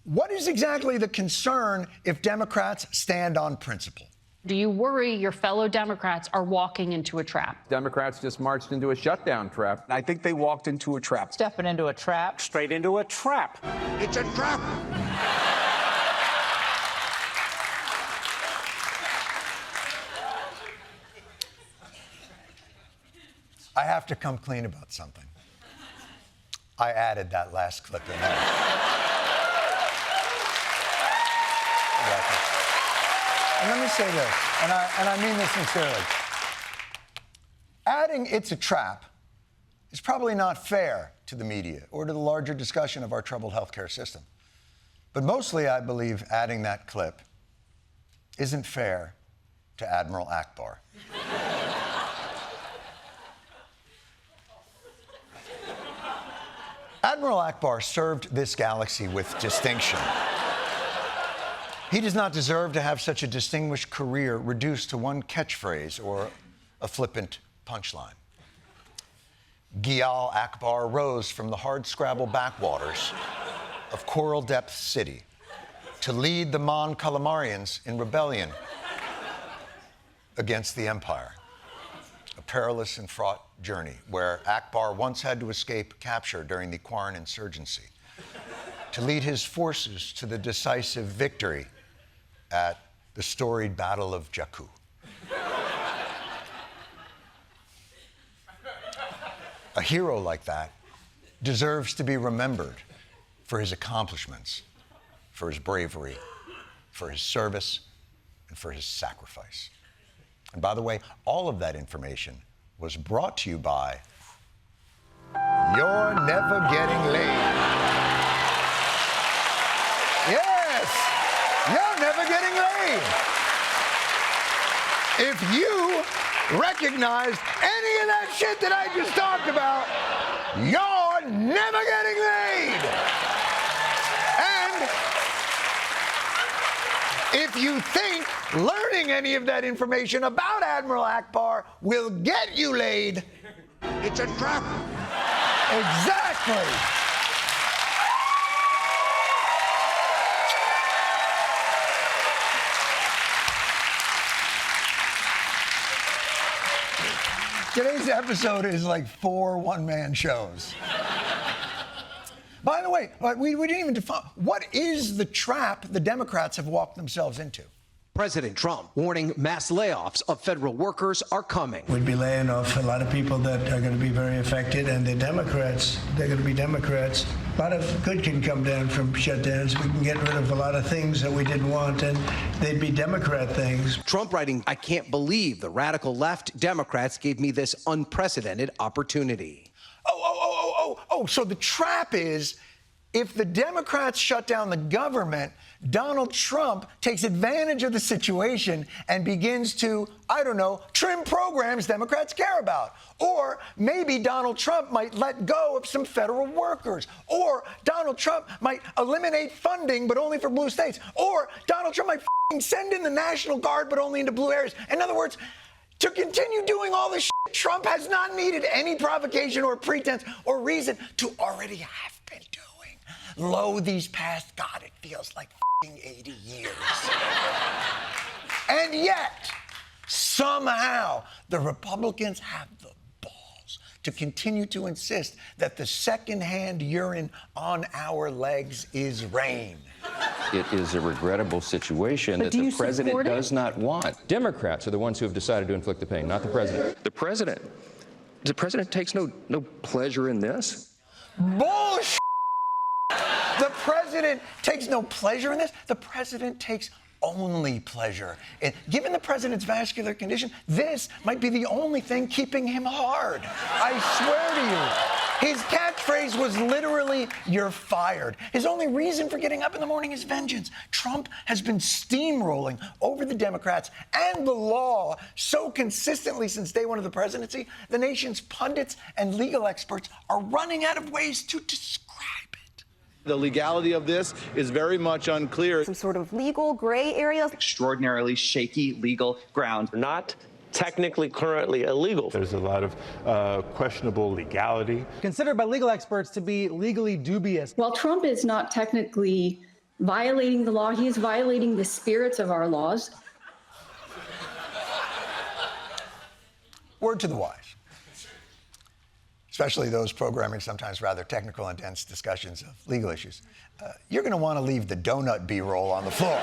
What is exactly the concern if Democrats stand on principle? Do you worry your fellow Democrats are walking into a trap? Democrats just marched into a shutdown trap. I think they walked into a trap. Stepping into a trap. Straight into a trap. It's a trap. I have to come clean about something. I added that last clip in there. And let me say this, and I mean this sincerely. Adding "it's a trap" is probably not fair to the media or to the larger discussion of our troubled healthcare system. But mostly, I believe adding that clip isn't fair to Admiral Akbar. Admiral Akbar served this galaxy with distinction. He does not deserve to have such a distinguished career reduced to one catchphrase or a flippant punchline. Giyal Akbar rose from the hardscrabble backwaters of Coral Depth City to lead the Mon Calamarians in rebellion against the Empire. A perilous and fraught journey where Akbar once had to escape capture during the Quarren insurgency to lead his forces to the decisive victory at the storied Battle of Jakku. A hero like that deserves to be remembered for his accomplishments, for his bravery, for his service, and for his sacrifice. And by the way, all of that information was brought to you by You're Never Getting Laid. Yes, you're never getting laid. If you recognized any of that shit that I just talked about, you're never getting laid. And if you think learning any of that information about Admiral Akbar will get you laid, It's a trap. exactly. Today's episode is like 4 one-man shows. By the way, we didn't even define, what is the trap the Democrats have walked themselves into? President Trump warning mass layoffs of federal workers are coming. We'd be laying off a lot of people that are going to be very affected, and the Democrats, they're going to be Democrats. A lot of good can come down from shutdowns. We can get rid of a lot of things that we didn't want, and they'd be Democrat things. Trump writing, "I can't believe the radical left Democrats gave me this unprecedented opportunity." So the trap is, if the Democrats shut down the government, Donald Trump takes advantage of the situation and begins to, I don't know, trim programs Democrats care about. Or maybe Donald Trump might let go of some federal workers. Or Donald Trump might eliminate funding, but only for blue states. Or Donald Trump might send in the National Guard, but only into blue areas. In other words, to continue doing all this shit, Trump has not needed any provocation or pretense or reason to already have been doing. Lo, these past, God, it feels like 80 years. And yet, somehow, the Republicans have the balls to continue to insist that the secondhand urine on our legs is rain. It is a regrettable situation that the president does not want. Democrats are the ones who have decided to inflict the pain, not the president. The president takes no pleasure in this. Bullshit! The president takes no pleasure in this. The president takes only pleasure. And given the president's vascular condition, this might be the only thing keeping him hard. I swear to you. His catchphrase was literally, "You're fired." His only reason for getting up in the morning is vengeance. Trump has been steamrolling over the Democrats and the law so consistently since day one of the presidency, the nation's pundits and legal experts are running out of ways to describe it. The legality of this is very much unclear. Some sort of legal gray area. Extraordinarily shaky legal ground. Not technically currently illegal. There's a lot of questionable legality. Considered by legal experts to be legally dubious. While Trump is not technically violating the law. He is violating the spirits of our laws. Word to the wise, especially those programming sometimes rather technical and dense discussions of legal issues. You're going to want to leave the donut B-roll on the floor.